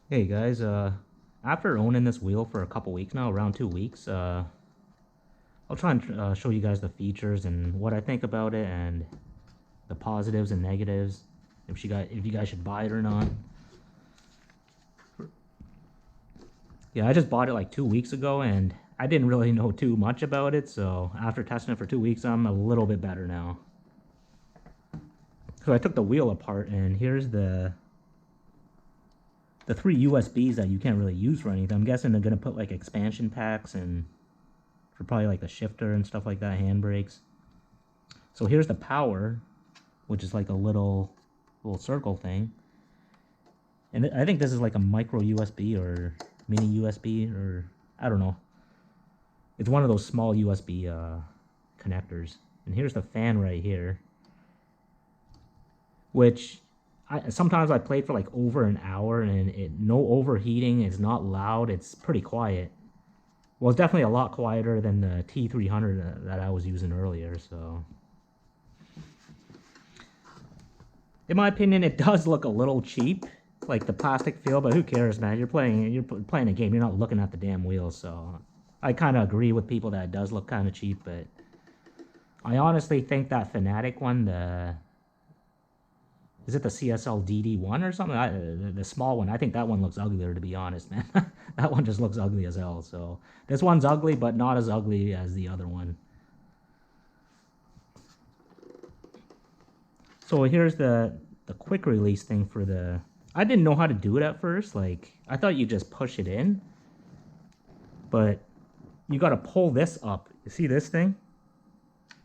Hey guys, after owning this wheel for a couple weeks now, around 2 weeks, I'll try and show you guys the features and what I think about it and the positives and negatives, if you guys should buy it or not. Yeah, I just bought it like 2 weeks ago and I didn't really know too much about it, so after testing it for 2 weeks, I'm a little bit better now. So I took the wheel apart and here's the three USBs that you can't really use for anything. I'm guessing they're gonna put like expansion packs and for probably like the shifter and stuff like that, handbrakes. So here's the power, which is like a little circle thing. And I think this is like a micro USB or mini USB, or I don't know. It's one of those small USB connectors. And here's the fan right here, which sometimes I played for like over an hour and no overheating. It's not loud. It's pretty quiet. Well, it's definitely a lot quieter than the T300 that I was using earlier. So, in my opinion, it does look a little cheap, like the plastic feel. But who cares, man? You're playing a game. You're not looking at the damn wheels. So, I kind of agree with people that it does look kind of cheap. But I honestly think that Fanatic one, is it the CSL DD1 or something? The small one. I think that one looks uglier, to be honest, man. That one just looks ugly as hell. So this one's ugly, but not as ugly as the other one. So here's the quick release thing for the. I didn't know how to do it at first. Like I thought you just push it in, but you got to pull this up. You see this thing?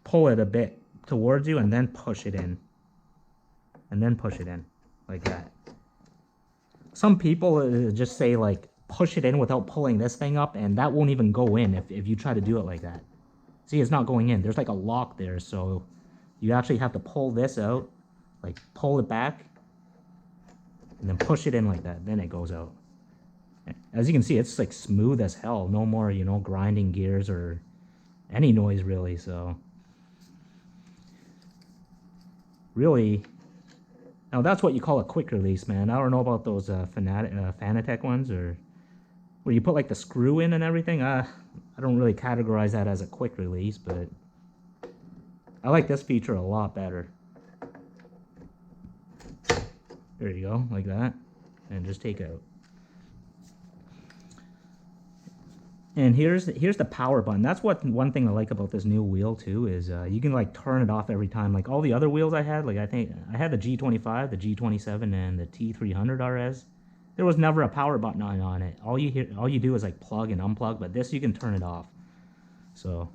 Pull it a bit towards you and then push it in. And then push it in like that. Some people just say like push it in without pulling this thing up, and that won't even go in if you try to do it like that. See, it's not going in. There's like a lock there, so you actually have to pull this out, like pull it back, and then push it in like that. Then it goes out. As you can see, it's like smooth as hell. No more, grinding gears or any noise really. So really, now that's what you call a quick release, man. I don't know about those Fanatec ones, or where you put like the screw in and everything. I don't really categorize that as a quick release, but I like this feature a lot better. There you go, like that, and just take out. And here's the power button. That's one thing I like about this new wheel too, is you can like turn it off every time. Like all the other wheels I had, like I think I had the G25, the G27, and the T300 RS. There was never a power button on it. All you do is like plug and unplug, but this you can turn it off. So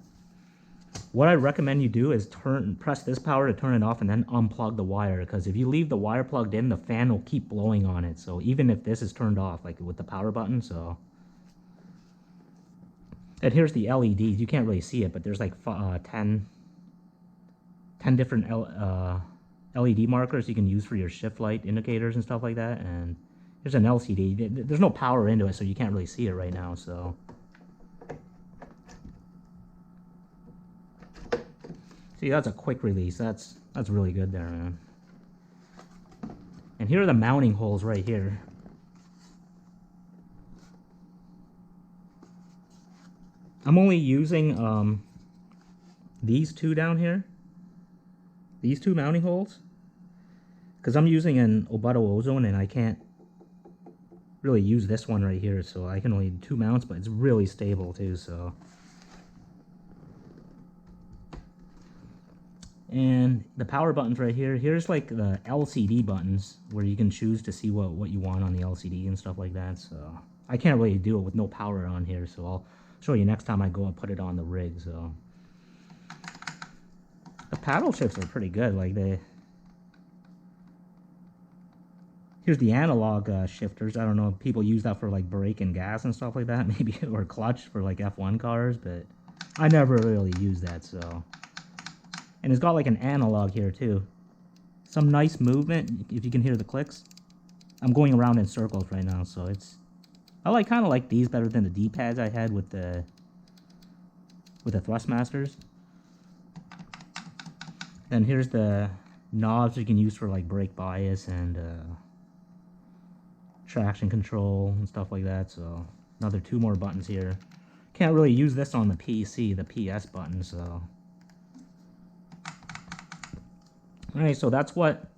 what I recommend you do is press this power to turn it off and then unplug the wire, because if you leave the wire plugged in, the fan will keep blowing on it. So even if this is turned off, like with the power button, so. And here's the LEDs. You can't really see it, but there's like 10 different LED markers you can use for your shift light indicators and stuff like that. And there's an LCD. There's no power into it, so you can't really see it right now. So see, that's a quick release. That's really good there, man. And here are the mounting holes right here. I'm only using these two down here. These two mounting holes. Because I'm using an Obado Ozone and I can't really use this one right here. So I can only do 2 mounts, but it's really stable too, so. And the power buttons right here. Here's like the LCD buttons where you can choose to see what you want on the LCD and stuff like that. So I can't really do it with no power on here, so I'll show you next time I go and put it on the rig. So the paddle shifts are pretty good. Like here's the analog shifters. I don't know if people use that for like brake and gas and stuff like that, maybe, or clutch for like F1 cars, but I never really use that. So, and it's got like an analog here too. Some nice movement if you can hear the clicks. I'm going around in circles right now, so it's. I kind of like these better than the D-pads I had with the Thrustmasters. And here's the knobs you can use for like brake bias and traction control and stuff like that. So another 2 more buttons here. Can't really use this on the PC, the PS button, so. Alright, so that's what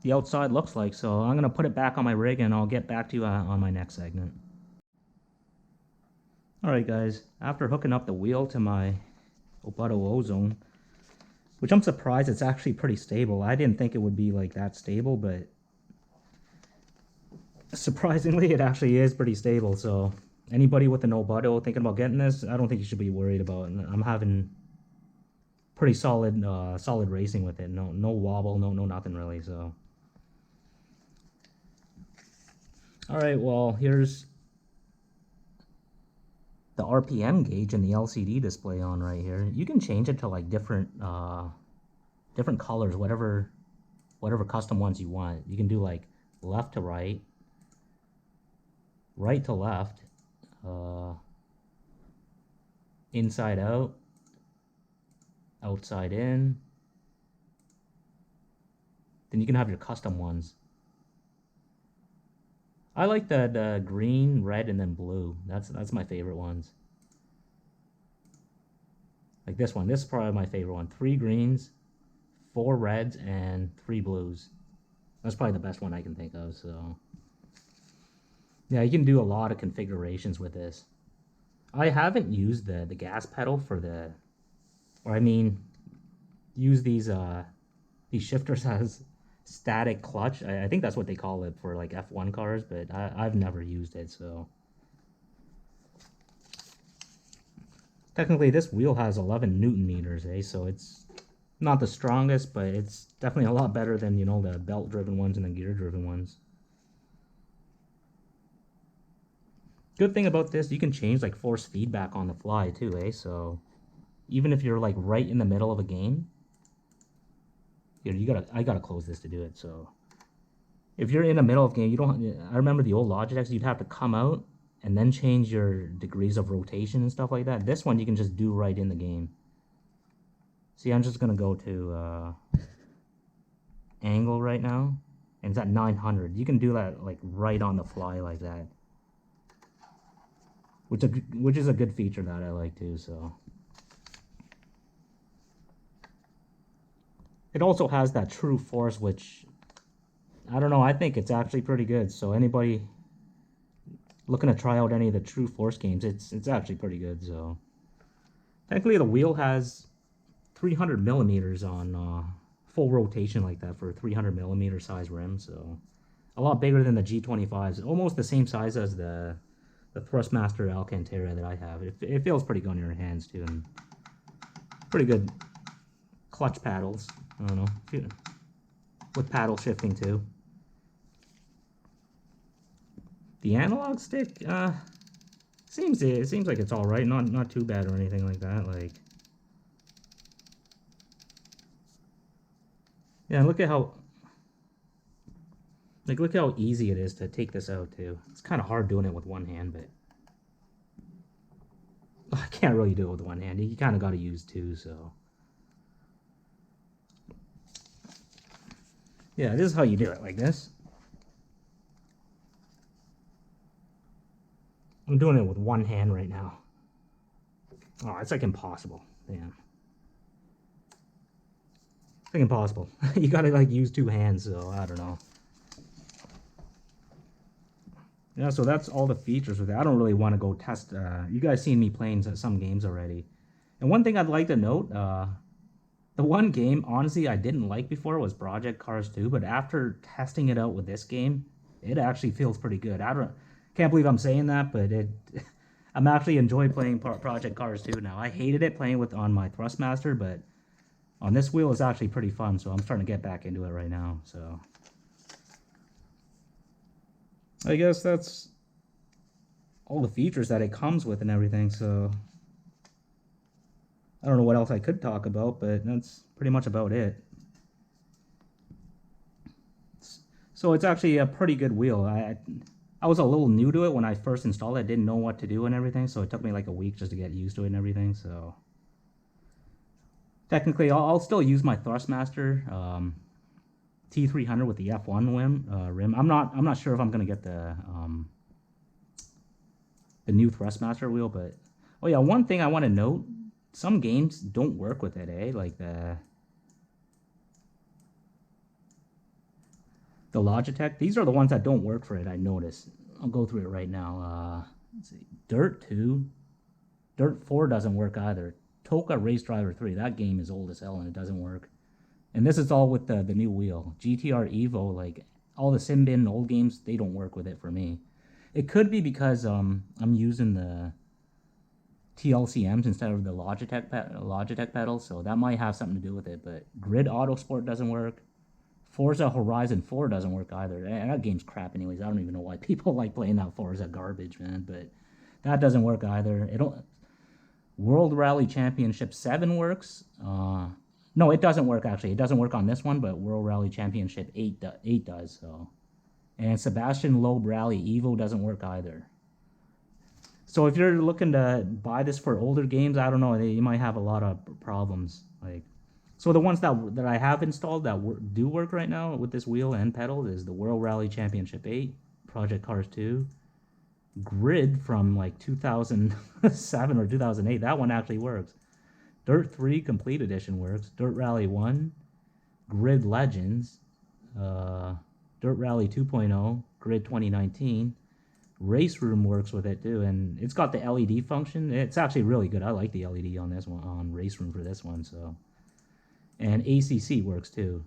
the outside looks like. So I'm going to put it back on my rig and I'll get back to you on my next segment. Alright guys, after hooking up the wheel to my Obato Ozone, which I'm surprised it's actually pretty stable. I didn't think it would be like that stable, but surprisingly it actually is pretty stable. So anybody with an Obato thinking about getting this, I don't think you should be worried about it. I'm having pretty solid solid racing with it. No wobble, no nothing really. So alright, well here's the RPM gauge and the LCD display on right here. You can change it to like different different colors, whatever custom ones you want. You can do like left to right, right to left, inside out, outside in. Then you can have your custom ones. I like the green, red, and then blue. That's my favorite ones. Like this one. This is probably my favorite one. 3 greens, 4 reds, and 3 blues. That's probably the best one I can think of. So yeah, you can do a lot of configurations with this. I haven't used the gas pedal for the, or I mean, use these shifters as static clutch. I think that's what they call it for like F1 cars, but I've never used it. So technically this wheel has 11 Newton meters, so it's not the strongest, but it's definitely a lot better than, you know, the belt driven ones and the gear driven ones. Good thing about this, you can change like force feedback on the fly too, so even if you're like right in the middle of a game, I gotta close this to do it. So if you're in the middle of a game, you don't. I remember the old Logitechs, you'd have to come out and then change your degrees of rotation and stuff like that. This one you can just do right in the game. See, I'm just gonna go to angle right now, and it's at 900. You can do that like right on the fly like that, which is a good feature that I like too. So. It also has that true force, which, I don't know, I think it's actually pretty good. So anybody looking to try out any of the true force games, it's actually pretty good. So technically the wheel has 300 millimeters on full rotation like that for 300 millimeter size rim. So a lot bigger than the G25s, almost the same size as the Thrustmaster Alcantara that I have. It feels pretty good in your hands too, and pretty good clutch paddles. I don't know, with paddle shifting too. The analog stick seems like it's all right, not too bad or anything like that. Like, yeah, look how easy it is to take this out too. It's kind of hard doing it with one hand, but I can't really do it with one hand. You kind of got to use two, so. Yeah, this is how you do it, like this. I'm doing it with one hand right now. Oh, it's like impossible. Damn. It's like impossible. You gotta like use 2 hands, so I don't know. Yeah, so that's all the features with it. I don't really want to go test. You guys seen me playing some games already. And one thing I'd like to note, the one game, honestly, I didn't like before was Project Cars 2, but after testing it out with this game, it actually feels pretty good. Can't believe I'm saying that, but I'm actually enjoying playing Project Cars 2 now. I hated it playing on my Thrustmaster, but on this wheel it's actually pretty fun, so I'm starting to get back into it right now. So I guess that's all the features that it comes with and everything, so I don't know what else I could talk about, but that's pretty much about it. So it's actually a pretty good wheel. I was a little new to it when I first installed it. I didn't know what to do and everything, so it took me like a week just to get used to it and everything. So technically, I'll still use my Thrustmaster. T300 with the F1 rim. I'm not sure if I'm gonna get the new Thrustmaster wheel, but oh yeah, one thing I want to note: some games don't work with it, eh? Like the Logitech. These are the ones that don't work for it. I noticed. I'll go through it right now. Let's see. Dirt 2, Dirt 4 doesn't work either. Toka Race Driver 3. That game is old as hell and it doesn't work. And this is all with the new wheel. GTR Evo, like all the Simbin old games, they don't work with it for me. It could be because I'm using the TLCMs instead of the Logitech pedals, so that might have something to do with it. But Grid Autosport doesn't work. Forza Horizon 4 doesn't work either. And that game's crap anyways. I don't even know why people like playing that Forza garbage, man. But that doesn't work either. World Rally Championship 7 works. No, it doesn't work actually. It doesn't work on this one, but World Rally Championship 8 does. So, and Sebastian Loeb Rally Evo doesn't work either. So if you're looking to buy this for older games, I don't know, you might have a lot of problems. Like, so the ones that I have installed that do work right now with this wheel and pedal is the World Rally Championship 8, Project Cars 2, Grid from like 2007 or 2008. That one actually works. Dirt 3 Complete Edition works. Dirt Rally 1, Grid Legends, Dirt Rally 2.0, Grid 2019. Race Room works with it too, and it's got the LED function. It's actually really good. I like the LED on this one, on Race Room for this one. So, and ACC works too.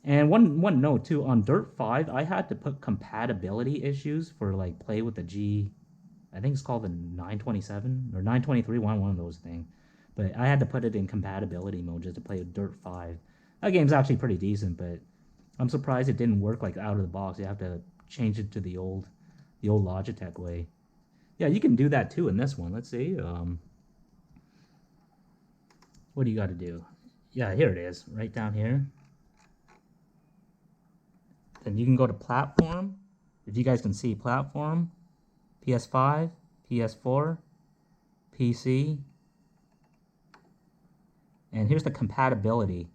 And one note too, on Dirt 5, I had to put compatibility issues for like play with the G, I think it's called the 927 or 923, one of those things. But I had to put it in compatibility mode just to play with Dirt 5. That game's actually pretty decent, but I'm surprised it didn't work like out of the box. You have to change it to the old Logitech way. Yeah, you can do that too in this one. Let's see. What do you got to do? Yeah, here it is, right down here. Then you can go to platform. If you guys can see, platform, PS5, PS4, PC, and here's the compatibility.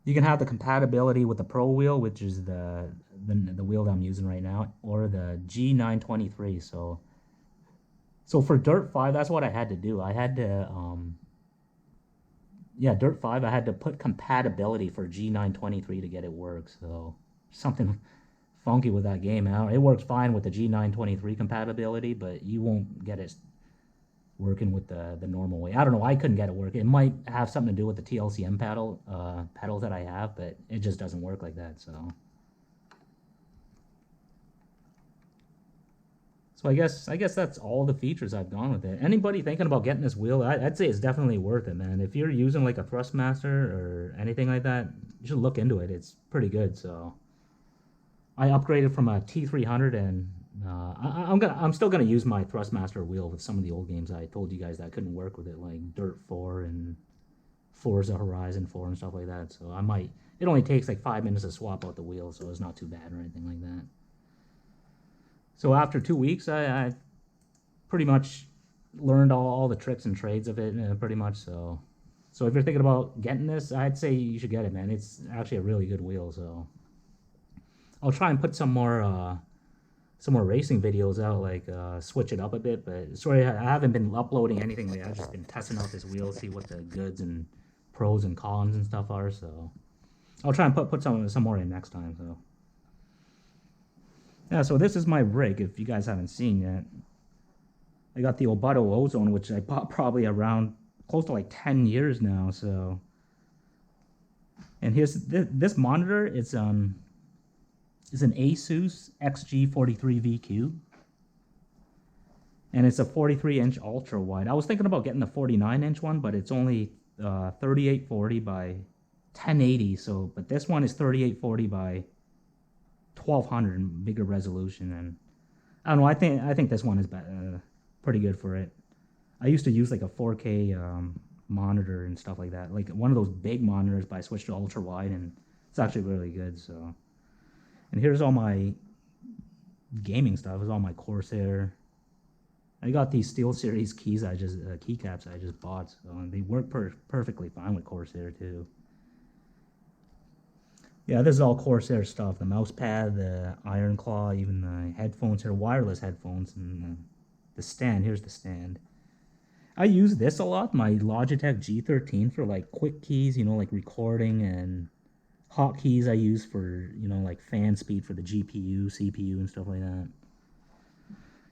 You can have the compatibility with the Pro Wheel, which is the wheel that I'm using right now, or the G923. So for Dirt 5, that's what I had to do. I had to, Dirt 5, I had to put compatibility for G923 to get it work. So something funky with that game. It works fine with the G923 compatibility, but you won't get it working with the normal way. I don't know. I couldn't get it working. It might have something to do with the TLCM pedals that I have, but it just doesn't work like that. So I guess that's all the features I've gone with it. Anybody thinking about getting this wheel, I'd say it's definitely worth it, man. If you're using like a Thrustmaster or anything like that, you should look into it. It's pretty good. So I upgraded from a T300 and I'm still gonna use my Thrustmaster wheel with some of the old games I told you guys that I couldn't work with it, like Dirt 4 and Forza Horizon 4 and stuff like that. So I might. It only takes like 5 minutes to swap out the wheel, so it's not too bad or anything like that. So after 2 weeks, I pretty much learned all the tricks and trades of it, pretty much. So if you're thinking about getting this, I'd say you should get it, man. It's actually a really good wheel. So I'll try and put some more racing videos out, like switch it up a bit. But sorry, I haven't been uploading anything like that. I've just been testing out this wheel, see what the goods and pros and cons and stuff are. So I'll try and put some more in next time. So yeah, so this is my rig. If you guys haven't seen yet, I got the Obado Ozone, which I bought probably around close to like 10 years now. So, and here's this monitor. It's an Asus XG43VQ, and it's a 43-inch ultra wide. I was thinking about getting the 49-inch one, but it's only 3840 by 1080. So, but this one is 3840 by 1200, bigger resolution, and I don't know. I think this one is pretty good for it. I used to use like a 4K monitor and stuff like that, like one of those big monitors, but I switched to ultra wide, and it's actually really good. So. And here's all my gaming stuff. It's all my Corsair. I got these SteelSeries keycaps I just bought, so they work perfectly fine with Corsair too. Yeah, this is all Corsair stuff. The mouse pad, the Iron Claw, even the headphones here, wireless headphones, and the stand. Here's the stand. I use this a lot, my Logitech G13 for like quick keys, you know, like recording, and hotkeys I use for, you know, like fan speed for the GPU, CPU, and stuff like that.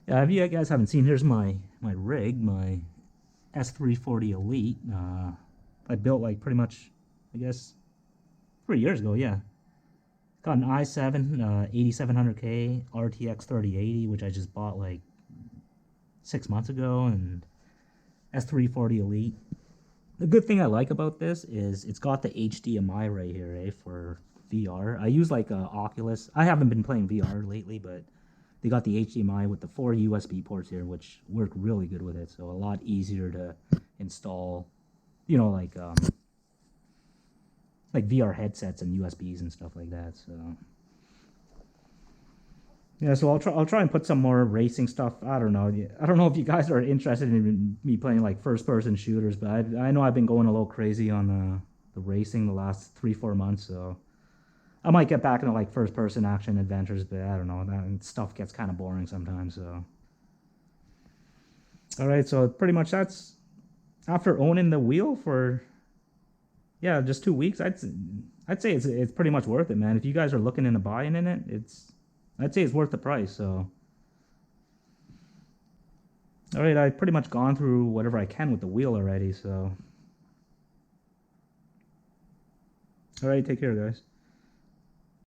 Yeah, if you guys haven't seen, here's my rig, my S340 Elite. I built like pretty much, I guess, 3 years ago, yeah. Got an i7 8700K RTX 3080, which I just bought like 6 months ago, and S340 Elite. The good thing I like about this is it's got the HDMI right here, for VR. I use like Oculus. I haven't been playing VR lately, but they got the HDMI with the 4 USB ports here, which work really good with it. So a lot easier to install, you know, like VR headsets and USBs and stuff like that. So yeah, so I'll try and put some more racing stuff. I don't know. I don't know if you guys are interested in me playing like first person shooters, but I know I've been going a little crazy on the racing the last 3-4 months. So I might get back into like first person action adventures, but I don't know. That stuff gets kind of boring sometimes. So all right, so pretty much that's after owning the wheel for, yeah, just 2 weeks. I'd say it's pretty much worth it, man. If you guys are looking into buying in it, I'd say it's worth the price. So all right, I've pretty much gone through whatever I can with the wheel already. So all right, take care, guys.